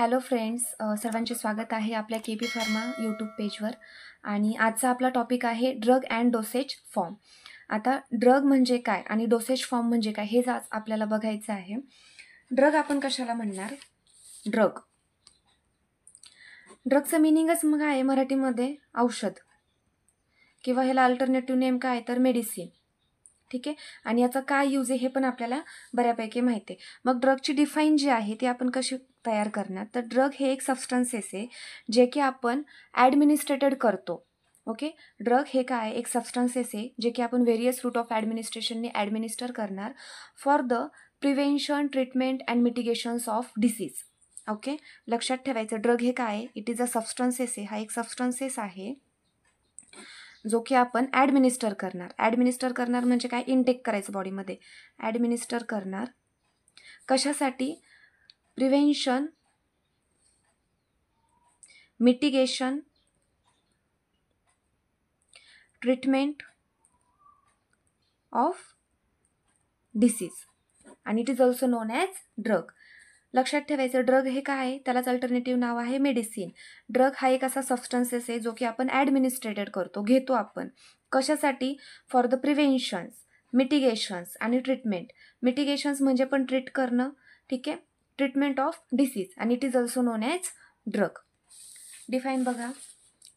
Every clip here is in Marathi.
हॅलो फ्रेंड्स, सर्वांचे स्वागत आहे आपल्या के.पी. फार्मा यूट्यूब पेजवर. आणि आजचा आपला टॉपिक आहे ड्रग अँड डोसेज फॉर्म. आता ड्रग म्हणजे काय आणि डोसेज फॉर्म म्हणजे काय हेच आज आपल्याला बघायचं आहे. ड्रग आपण कशाला म्हणणार? ड्रगचं मिनिंगच मग आहे मराठीमध्ये औषध, किंवा ह्याला अल्टरनेटिव्ह नेम काय आहे तर मेडिसिन. ठीक आहे. आणि याचा काय यूज आहे हे पण आपल्याला बऱ्यापैकी माहिती आहे. मग ड्रगची डिफाईन जी आहे ती आपण कशी तयार करणार? तर ड्रग हे एक सबस्टन्सेस आहे जे की आपण ॲडमिनिस्ट्रेटेड करतो. ओके. ड्रग हे काय एक सबस्टन्सेस आहे जे की आपण व्हेरियस रूट ऑफ ॲडमिनिस्ट्रेशनने ॲडमिनिस्टर करणार for the prevention, treatment and mitigations of disease. Okay. लक्षात ठेवायचं, ड्रग हे काय, इट इज अ सबस्टन्सेस आहे. हा एक सबस्टन्सेस आहे जो की आपण ॲडमिनिस्टर करणार म्हणजे काय, इनटेक करायचं बॉडीमध्ये. ॲडमिनिस्टर करणार कशासाठी? Prevention, mitigation, treatment of disease, आणि it is also known as drug. लक्षात ठेवायचं, ड्रग हे काय आहे, त्यालाच अल्टरनेटिव्ह नाव आहे मेडिसिन. ड्रग हा एक असा सबस्टन्सेस आहे जो की आपण ॲडमिनिस्ट्रेटेड करतो, घेतो आपण. कशासाठी? फॉर द प्रिव्हेन्शन्स, मिटिगेशन्स आणि ट्रीटमेंट. मिटिगेशन्स म्हणजे पण ट्रीट करणं, ठीक आहे. ट्रीटमेंट ऑफ डिसीज, आणि it is also known as drug. Define बघा.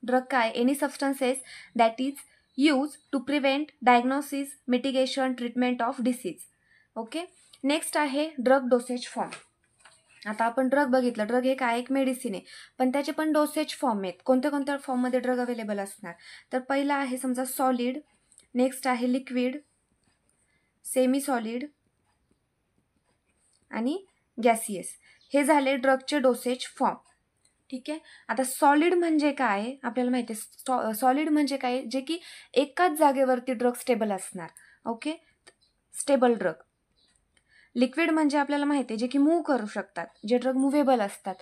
ड्रग काय? Any substances that is use to prevent, diagnosis, mitigation, treatment of disease. Okay. Next आहे ड्रग डोसेज फॉर्म. आता आपण ड्रग बघितलं, ड्रग हे काय एक मेडिसिन आहे, पण त्याचे पण डोसेज फॉर्म आहेत. कोणत्या कोणत्या फॉर्ममध्ये ड्रग अवेलेबल असणार? तर पहिला आहे समजा सॉलिड, नेक्स्ट आहे लिक्विड, सेमी सॉलिड आणि गॅसियस. हे झाले ड्रगचे डोसेज फॉर्म. ठीक आहे. आता सॉलिड म्हणजे काय आपल्याला माहिती आहे. सॉलिड म्हणजे काय, जे की एकाच जागेवरती ड्रग स्टेबल असणार. ओके. Stable drug. लिक्विड म्हणजे आपल्याला माहिती आहे जे की मूव्ह करू शकतात, जे ड्रग मुव्हेबल असतात.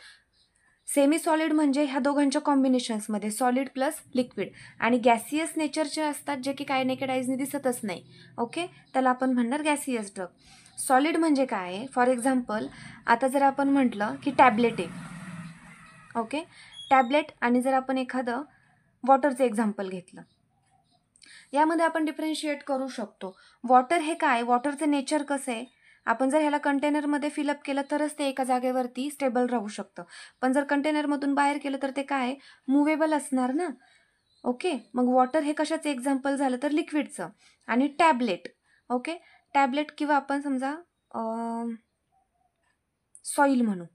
सेमी सॉलिड म्हणजे ह्या दोघांच्या कॉम्बिनेशन्समध्ये सॉलिड प्लस लिक्विड. आणि गॅसियस नेचरचे असतात जे की काय नेकेड आईजने दिसतच नाही. ओके. त्याला आपण म्हणणार गॅसियस ड्रग. सॉलिड म्हणजे काय, फॉर एक्झाम्पल आता जर आपण म्हटलं की टॅबलेट आहे. ओके. टॅबलेट, आणि जर आपण एखादं वॉटरचं एक्झाम्पल घेतलं, यामध्ये आपण डिफरन्शिएट करू शकतो. वॉटर हे काय, वॉटरचं नेचर कसं आहे, आपण जर ह्याला कंटेनरमध्ये फिलअप केलं तरच ते एका जागेवरती स्टेबल राहू शकतं. पण जर कंटेनरमधून बाहेर केलं तर ते काय मुव्हेबल असणार ना. ओके. मग वॉटर हे कशाचं एक्झाम्पल झालं तर लिक्विडचं. आणि टॅबलेट. ओके. टॅबलेट किंवा आपण समजा सॉईल म्हणू.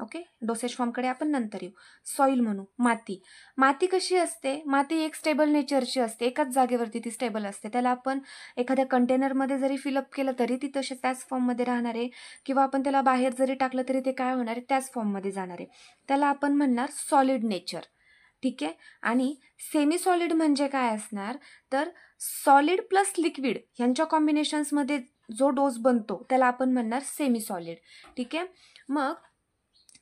ओके. डोसेज फॉर्मकडे आपण नंतर येऊ. सॉईल म्हणू. माती कशी असते? माती एक स्टेबल नेचरची असते, एकाच जागेवरती ती स्टेबल असते. त्याला आपण एखाद्या कंटेनरमध्ये जरी फिलअप केलं तरी ती तसे त्याच फॉर्ममध्ये राहणार आहे, किंवा आपण त्याला बाहेर जरी टाकलं तरी ते काय होणार आहे, त्याच फॉर्ममध्ये जाणार आहे. त्याला आपण म्हणणार सॉलिड नेचर. ठीक आहे. आणि सेमी सॉलिड म्हणजे काय असणार, तर सॉलिड प्लस लिक्विड यांच्या कॉम्बिनेशन्समध्ये जो डोस बनतो त्याला आपण म्हणणार सेमी सॉलिड. ठीक आहे. मग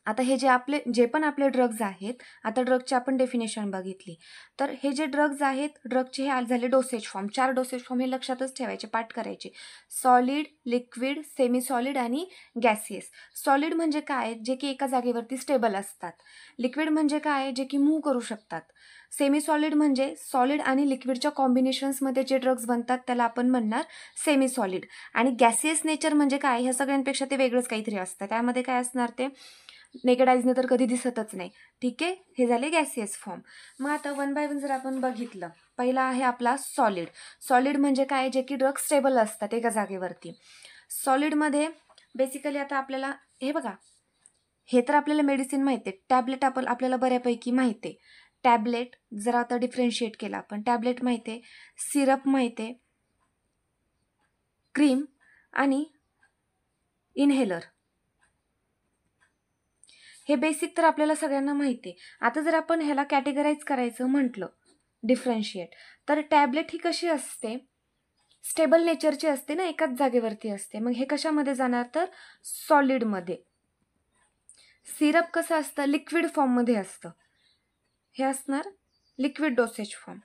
आता हे जे पण आपले ड्रग्ज आहेत, आता ड्रगची आपण डेफिनेशन बघितली, तर हे जे ड्रग्ज आहेत, ड्रगचे हे झाले डोसेज फॉर्म. 4 डोसेज फॉर्म हे लक्षातच ठेवायचे, पाठ करायचे. सॉलिड, लिक्विड, सेमी सॉलिड आणि गॅसियस. सॉलिड म्हणजे काय, जे की एका जागेवरती स्टेबल असतात. लिक्विड म्हणजे काय, जे की मूव्ह करू शकतात. सेमी सॉलिड म्हणजे सॉलिड आणि लिक्विडच्या कॉम्बिनेशन्समध्ये जे ड्रग्ज बनतात त्याला आपण म्हणणार सेमी सॉलिड. आणि गॅसियस नेचर म्हणजे काय, ह्या सगळ्यांपेक्षा ते वेगळंच काहीतरी असतं. त्यामध्ये काय असणार, ते नेकेड आईजने तर कधी दिसतच नाही. ठीक आहे. हे झाले गॅसियस फॉर्म. मग आता वन बाय वन जर आपण बघितलं, पहिला आहे आपला सॉलिड. सॉलिड म्हणजे काय, जे की ड्रग स्टेबल असतात एका जागेवरती. सॉलिडमध्ये बेसिकली आता आपल्याला हे बघा, हे तर आपल्याला मेडिसिन माहिती आहे. टॅबलेट आपल्याला बऱ्यापैकी माहिती आहे. टॅबलेट जर आता डिफरन्शिएट केला आपण, टॅबलेट माहिती आहे, सिरप माहिती आहे, क्रीम आणि इनहेलर. हे बेसिक तर आपल्याला सगळ्यांना माहिती आहे. आता जर आपण ह्याला कॅटेगराईज करायचं म्हटलं, डिफरन्शिएट, तर टॅबलेट ही कशी असते, स्टेबल नेचरची असते ना, एकाच जागेवरती असते. मग हे कशामध्ये जाणार तर सॉलिडमध्ये. सिरप कसं असतं, लिक्विड फॉर्ममध्ये असतं, हे असणार लिक्विड डोसेज फॉर्म.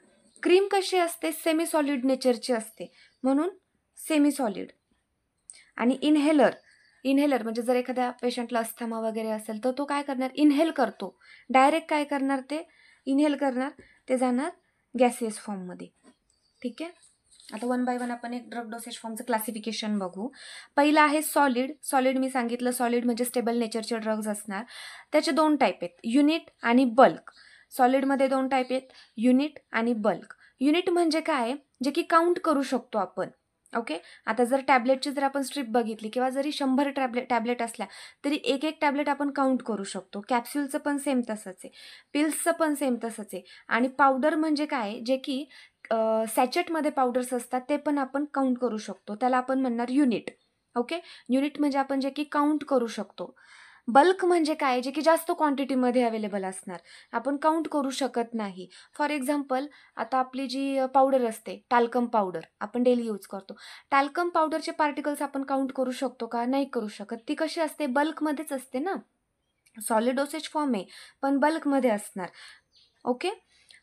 क्रीम कशी असते, सेमी सॉलिड नेचरची असते, म्हणून सेमी सॉलिड. आणि इनहेलर इन्हेलर म्हणजे जर एखाद्या पेशंटला अस्थमा वगैरे असेल तर तो काय करणार, इन्हेल करतो, डायरेक्ट काय करणार, ते इन्हेल करणार, ते जाणार गॅसियस फॉर्ममध्ये. ठीक आहे. आता वन बाय वन आपण एक ड्रग डोसेज फॉर्मचं क्लासिफिकेशन बघू. पहिलं आहे सॉलिड. सॉलिड मी सांगितलं, सॉलिड म्हणजे स्टेबल नेचरचे ड्रग्ज असणार. त्याचे 2 टाईप आहेत, युनिट आणि बल्क. सॉलिडमध्ये 2 टाईप आहेत, युनिट आणि बल्क. युनिट म्हणजे काय, जे की काउंट करू शकतो आपण. ओके. आता जर टॅबलेटची जर आपण स्ट्रीप बघितली किंवा जरी 100 टॅबलेट असल्या तरी एक एक टॅबलेट आपण काउंट करू शकतो. कॅप्सूलचं पण सेम तसंच आहे, पिल्सचं पण सेम तसंच आहे. आणि पावडर म्हणजे काय, जे की सॅचेटमध्ये पावडर्स असतात ते पण आपण काउंट करू शकतो, त्याला आपण म्हणणार युनिट. ओके. युनिट म्हणजे आपण जे की काउंट करू शकतो. बल्क म्हणजे काय, जे की जास्त क्वांटिटीमध्ये अवेलेबल असणार, आपण काउंट करू शकत नाही. फॉर एक्झाम्पल, आता आपली जी पावडर असते, टाल्कम पावडर आपण डेली यूज करतो, टाल्कम पावडरचे पार्टिकल्स आपण काउंट करू शकतो का, नाही करू शकत. ती कशी असते, बल्कमध्येच असते ना. सॉलिड डोसेज फॉर्म आहे पण बल्कमध्ये असणार. ओके.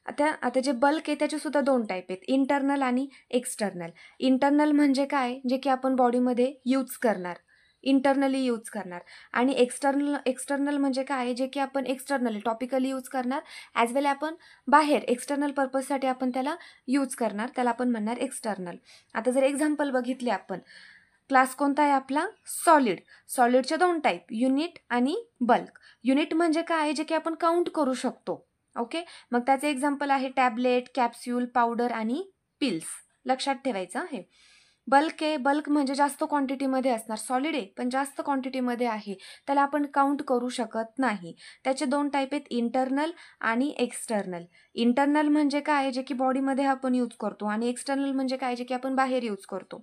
आता जे बल्क आहे त्याचे सुद्धा 2 टाईप आहेत, इंटरनल आणि एक्सटर्नल. इंटरनल म्हणजे काय, जे की आपण बॉडीमध्ये यूज करणार, इंटरनली यूज करणार. आणि एक्सटर्नल म्हणजे काय, जे की आपण एक्सटर्नली टॉपिकली यूज करणार, ॲज वेल आपण बाहेर एक्सटर्नल पर्पजसाठी आपण त्याला यूज करणार, त्याला आपण म्हणणार एक्सटर्नल. आता जर एक्झाम्पल बघितले आपण, क्लास कोणता आहे आपला, सॉलिड. सॉलिडचे 2 टाईप, युनिट आणि बल्क. युनिट म्हणजे काय, जे की आपण काउंट करू शकतो. ओके. मग त्याचे एक्झाम्पल आहे टॅबलेट, कॅप्सूल, पावडर आणि पिल्स. लक्षात ठेवायचं आहे. बल्क आहे, बल्क म्हणजे जास्त क्वांटिटीमध्ये असणार. सॉलिड आहे पण जास्त क्वांटिटीमध्ये आहे, त्याला आपण काउंट करू शकत नाही. त्याचे 2 टाईप आहेत, इंटरनल आणि एक्सटर्नल. इंटरनल म्हणजे काय, जे की बॉडीमध्ये आपण यूज करतो, आणि एक्सटर्नल म्हणजे काय, जे की आपण बाहेर यूज करतो.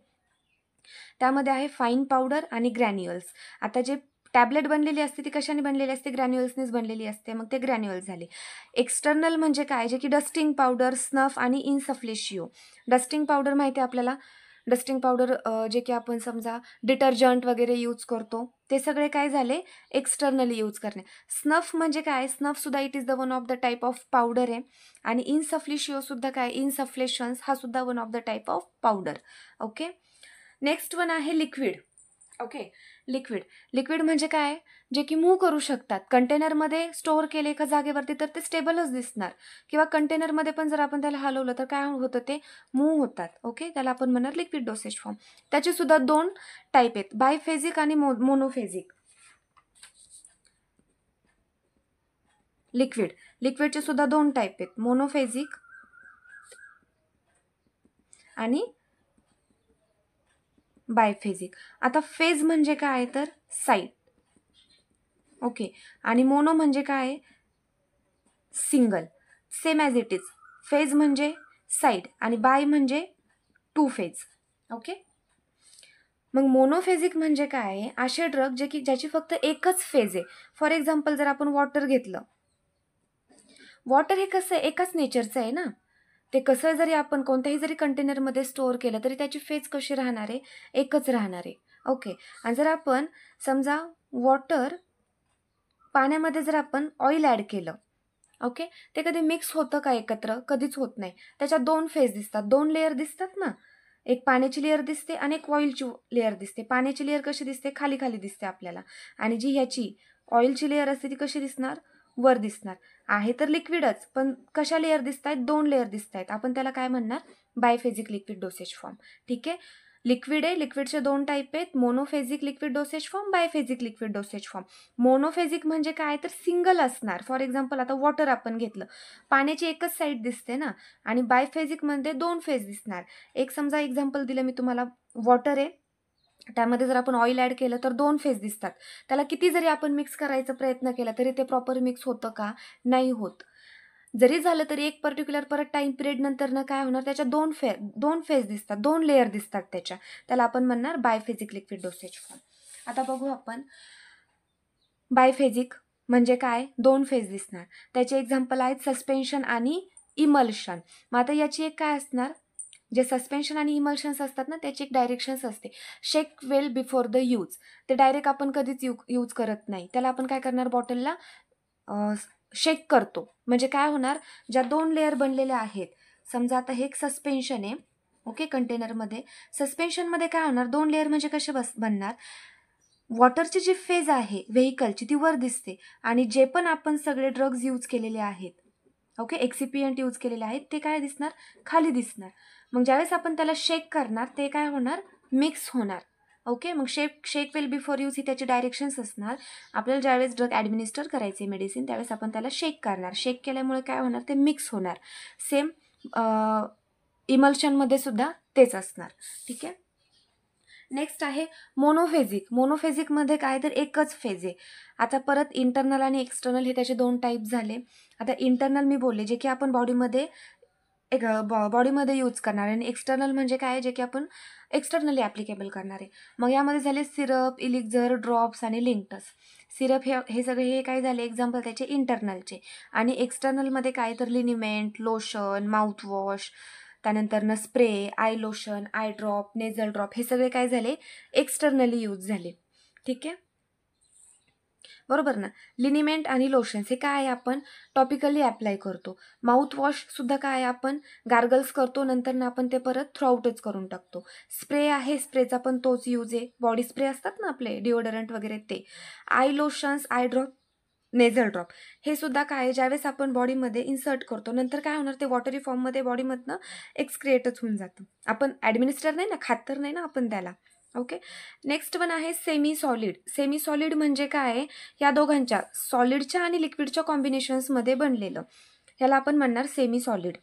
त्यामध्ये आहे फाईन पावडर आणि ग्रॅन्युअल्स. आता जे टॅबलेट बनलेली असते ती कशाने बनलेली असते, ग्रॅन्युअल्सनेच बनलेली असते, मग ते ग्रॅन्युअल्स झाले. एक्सटर्नल म्हणजे काय, जे की डस्टिंग पावडर, स्नफ आणि इन्सफ्लेशिओ. डस्टिंग पावडर माहिती आहे आपल्याला, डस्टिंग पावडर जे की आपण समजा डिटर्जंट वगैरे यूज करतो, ते सगळे काय झाले, एक्सटर्नली यूज करणे. स्नफ म्हणजे काय, स्नफ सुद्धा it is the one of the type of powder आहे. आणि इन्सफ्लेशिओ सुद्धा काय, इन्सफ्लेशन्स हा सुद्धा one of the type of powder. Okay. Next one आहे लिक्विड. ओके. लिक्विड म्हणजे काय, जे की मूव्ह करू शकतात. कंटेनरमध्ये स्टोअर केले एका जागेवरती तर ते स्टेबलच दिसणार, किंवा कंटेनरमध्ये पण जर आपण त्याला हलवलं तर काय होतं, ते मूव्ह होतात. ओके. त्याला आपण म्हणणार लिक्विड डोसेज फॉर्म. त्याचे सुद्धा 2 टाईप आहेत, बायफेजिक आणि मोनोफेजिक. लिक्विडचे सुद्धा 2 टाईप आहेत, मोनोफेजिक आणि बायफेजिक. आता फेज म्हणजे काय, तर साईड. ओके. आणि मोनो म्हणजे काय, single. Same as it is. Phase म्हणजे साईड आणि बाय म्हणजे 2 फेज. ओके. मग मोनोफेजिक म्हणजे काय, असे ड्रग जे की ज्याची फक्त एकच फेज आहे. फॉर एक्झाम्पल, जर आपण वॉटर घेतलं, वॉटर हे कसं आहे, एकाच नेचरचं आहे ना. ते कसं जरी आपण कोणत्याही जरी कंटेनरमध्ये स्टोअर केलं तरी त्याची फेज कशी राहणार आहे, एकच राहणार आहे. ओके. आणि जर आपण समजा वॉटर पाण्यामध्ये जर आपण ऑइल ॲड केलं, ओके, ते कधी मिक्स होतं का एकत्र, कधीच होत नाही. त्याच्यात 2 फेज दिसतात, 2 लेअर दिसतात ना. एक पाण्याची लेअर दिसते आणि एक ऑइलची लेअर दिसते. पाण्याची लेअर कशी दिसते, खाली खाली दिसते आपल्याला, आणि जी ह्याची ऑइलची लेअर असते ती कशी दिसणार, वर दिसणार. आहे तर लिक्विडच, पण कशा लेअर दिसत आहेत, 2 लेअर दिसत आहेत. आपण त्याला काय म्हणणार, बायफेजिक लिक्विड डोसेज फॉर्म. ठीक आहे. लिक्विड आहे, लिक्विडचे 2 टाईप आहेत, monophasic liquid dosage form, biphasic liquid dosage form. Monophasic म्हणजे काय, तर सिंगल असणार. फॉर एक्झाम्पल, आता वॉटर आपण घेतलं, पाण्याची एकच साईड दिसते ना. आणि बायफेजिकमध्ये 2 फेज दिसणार. एक समजा एक्झाम्पल दिलं मी तुम्हाला, वॉटर आहे, त्यामध्ये जर आपण ऑइल ॲड केलं तर 2 फेज दिसतात. त्याला किती जरी आपण मिक्स करायचा प्रयत्न केला तरी ते प्रॉपर मिक्स होतं का, नाही होत. जरी झालं तरी एक पर्टिक्युलर परत टाईम पिरियड नंतर काय होणार, त्याच्या 2 फेज दिसतात, 2 लेअर दिसतात त्याच्या, त्याला आपण म्हणणार बायफेजिक लिक्विड डोसेज फॉर्म. आता बघू आपण, बायफेजिक म्हणजे काय, 2 फेज दिसणार. त्याचे एक्झाम्पल आहेत सस्पेन्शन आणि इमल्शन. मग आता याची एक काय असणार, जे सस्पेन्शन आणि इमल्शन्स असतात ना, त्याची एक डायरेक्शन्स असते. शेक वेल बिफोर द यूज. ते डायरेक्ट आपण कधीच यूज करत नाही, त्याला आपण काय करणार, बॉटलला शेक करतो. म्हणजे काय होणार, ज्या 2 लेअर बनलेल्या आहेत, समजा आता हे एक सस्पेन्शन आहे, ओके, कंटेनरमध्ये. सस्पेन्शनमध्ये काय होणार, 2 लेअर म्हणजे कसे बनणार, वॉटरची जी फेज आहे व्हेकलची ती वर दिसते आणि जे पण आपण सगळे ड्रग्ज यूज केलेले आहेत, ओके, एक्सिपियंट यूज केलेले आहेत ते काय दिसणार, खाली दिसणार. मग ज्यावेळेस आपण त्याला शेक करणार ते काय होणार, मिक्स होणार. ओके, मग शेक विल बिफोर यूज ही त्याचे डायरेक्शन्स असणार. आपल्याला ज्यावेळेस ड्रग ॲडमिनिस्टर करायचे मेडिसिन त्यावेळेस आपण त्याला शेक करणार. शेक केल्यामुळे काय होणार, ते मिक्स होणार. सेम इमल्शनमध्ये सुद्धा तेच असणार. ठीक आहे. नेक्स्ट आहे मोनोफेजिक. मोनोफेजिकमध्ये काय तर एकच फेज आहे. आता परत इंटरनल आणि एक्सटर्नल हे त्याचे 2 टाईप झाले. आता इंटरनल मी बोलले जे की आपण बॉडीमध्ये यूज करणार आहे आणि एक्सटर्नल म्हणजे काय, जे की आपण एक्सटर्नली ॲप्लिकेबल करणार आहे. मग यामध्ये झाले सिरप, इलिक्झर, ड्रॉप्स आणि लिंक्टस. सिरप हे सगळे हे काय झाले एक्झाम्पल त्याचे इंटरनलचे. आणि एक्सटर्नलमध्ये काय तर लिनिमेंट, लोशन, माउथवॉश, त्यानंतरनं spray, eye lotion, eye drop, nasal drop हे सगळे काय झाले एक्सटर्नली यूज झाले. ठीक आहे, बरोबर ना. लिनिमेंट आणि लोशन्स हे काय आपण टॉपिकली अप्लाय करतो. माउथवॉशसुद्धा काय आपण गार्गल्स करतो, नंतर ना आपण ते परत थ्रूआउटच करून टाकतो. स्प्रे आहे, स्प्रेचा पण तोच यूज आहे. बॉडी स्प्रे असतात ना आपले डिओडरंट वगैरे ते. I lotions, I drop, nasal drop हे सुद्धा काय ज्यावेळेस आपण बॉडीमध्ये इन्सर्ट करतो नंतर काय होणार, ते वॉटरी फॉर्ममध्ये बॉडीमधनं एक्सक्रिएटच होऊन जातं. आपण ॲडमिनिस्टर नाही ना, खात तर नाही ना आपण त्याला. ओके, नेक्स्ट वन आहे सेमी सॉलिड. सेमी सॉलिड म्हणजे काय, या दोघांच्या सॉलिडच्या आणि लिक्विडच्या कॉम्बिनेशन्समध्ये बनलेलं, ह्याला आपण म्हणणार सेमी सॉलिड.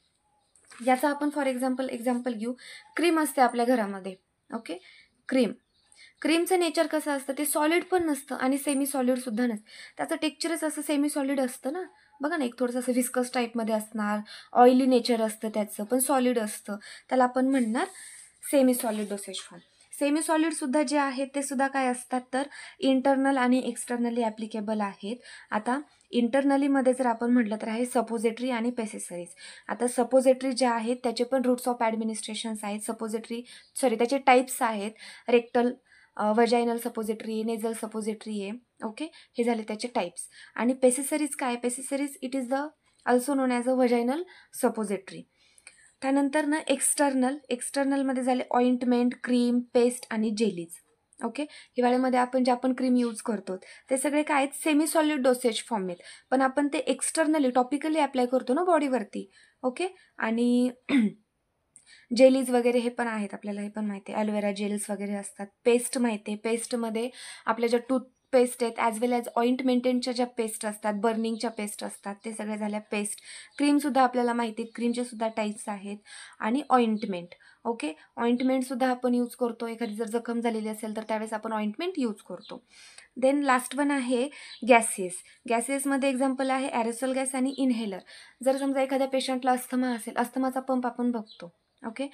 याचा आपण फॉर एक्झाम्पल घेऊ. क्रीम असते आपल्या घरामध्ये. ओके, क्रीमचं नेचर कसं असतं, ते सॉलिड पण नसतं आणि सेमी सॉलिडसुद्धा नसतं. त्याचं टेक्स्चरच असं सेमी सॉलिड असतं ना. बघा ना, एक थोडंसं असं विस्कस टाईपमध्ये असणार, ऑइली नेचर असतं त्याचं, पण सॉलिड असतं. त्याला आपण म्हणणार semi solid dosage form. Semi सॉलिडसुद्धा जे आहेत ते सुद्धा काय असतात तर इंटरनल आणि एक्सटर्नली ॲप्लिकेबल आहेत. आता इंटरनलीमध्ये जर आपण म्हटलं तर आहे सपोजिटरी आणि पेसेसरीज. आता सपोजिटरी जे आहेत त्याचे पण रूट्स ऑफ ॲडमिनिस्ट्रेशन्स आहेत. त्याचे टाईप्स आहेत. Rectal, vaginal suppository, nasal suppository आहे. ओके, हे झाले त्याचे टाईप्स. आणि पेसेसरीज काय, pessaries it is the also known as a vaginal suppository. त्यानंतर ना एक्सटर्नलमध्ये झाले ऑइंटमेंट, क्रीम, पेस्ट आणि जेलीज. ओके, हिवाळ्यामध्ये आपण जे आपण क्रीम यूज करतो ते सगळे काय आहेत, सेमी सॉलिड डोसेज फॉर्म आहेत, पण आपण ते एक्सटर्नली टॉपिकली अप्लाय करतो ना बॉडीवरती. ओके, आणि जेलीज वगैरे हे पण आहेत, आपल्याला हे पण माहिती आहे. ॲलोवेरा जेल्स वगैरे असतात. पेस्ट माहिती आहे, पेस्टमध्ये आपल्या ज्या टूथपेस्ट आहेत ॲज वेल ॲज ऑइंटमेंटच्या ज्या पेस्ट असतात, बर्निंगच्या पेस्ट असतात, ते सगळे झाल्या पेस्ट. क्रीमसुद्धा आपल्याला माहिती आहे, क्रीमचे सुद्धा टाईप्स आहेत. आणि ऑइंटमेंट. ओके, ऑइंटमेंटसुद्धा आपण यूज करतो. एखादी जर जखम झालेली असेल तर त्यावेळेस आपण ऑइंटमेंट यूज करतो. देन लास्ट वन आहे गॅसेसमध्ये एक्झाम्पल आहे ॲरेसोल गॅस आणि इन्हेलर. जर समजा एखाद्या पेशंटला अस्थमा असेल, अस्थमाचा पंप आपण बघतो. ओके,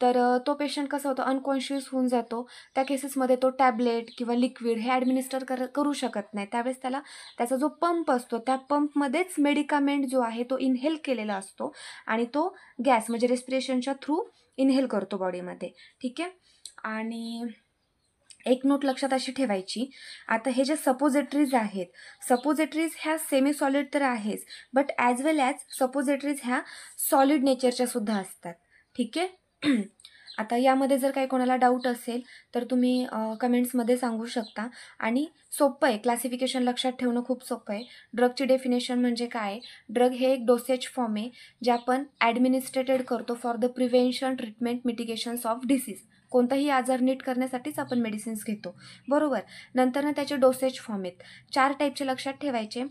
तर तो पेशंट कसा होतो, अनकॉन्शियस होऊन जातो. त्या केसेसमध्ये तो टॅबलेट किंवा लिक्विड हे ॲडमिनिस्टर करू शकत नाही. त्यावेळेस त्याचा जो पंप असतो त्या पंपमध्येच मेडिकामेंट जो आहे तो इन्हेल केलेला असतो आणि तो गॅस म्हणजे रेस्पिरेशनच्या थ्रू इन्हेल करतो बॉडीमध्ये. ठीक आहे, आणि एक नोट लक्षात अशी ठेवायची, आता हे जे सपोजिटरीज आहेत, सपोजिटरीज ह्या सेमी सॉलिड तर आहेच, but as well as suppositories ह्या सॉलिड नेचरच्या सुद्धा असतात. ठीक आहे. आता यामध्ये जर काही कोणाला डाऊट असेल तर तुम्ही कमेंट्समध्ये सांगू शकता. आणि सोपं आहे, क्लासिफिकेशन लक्षात ठेवणं खूप सोपं आहे. ड्रगची डेफिनेशन म्हणजे काय, ड्रग हे एक डोसेज फॉर्म आहे जे आपण ॲडमिनिस्ट्रेटेड करतो for the prevention, treatment, mitigations of disease. कोणताही आजार नीट करण्यासाठीच आपण मेडिसिन्स घेतो, बरोबर. नंतर ना त्याचे डोसेज फॉर्म आहेत 4 टाईपचे लक्षात ठेवायचे,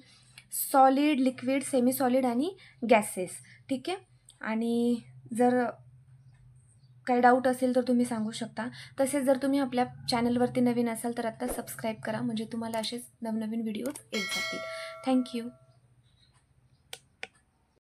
सॉलिड, लिक्विड, सेमी सॉलिड आणि गॅसेस. ठीक आहे, आणि जर काही डाऊट असेल तर तुम्ही सांगू शकता. तसेच जर तुम्ही आपल्या चॅनलवरती नवीन असाल तर आत्ता सबस्क्राईब करा, म्हणजे तुम्हाला असेच नवनवीन व्हिडिओज येत जातील. थँक्यू.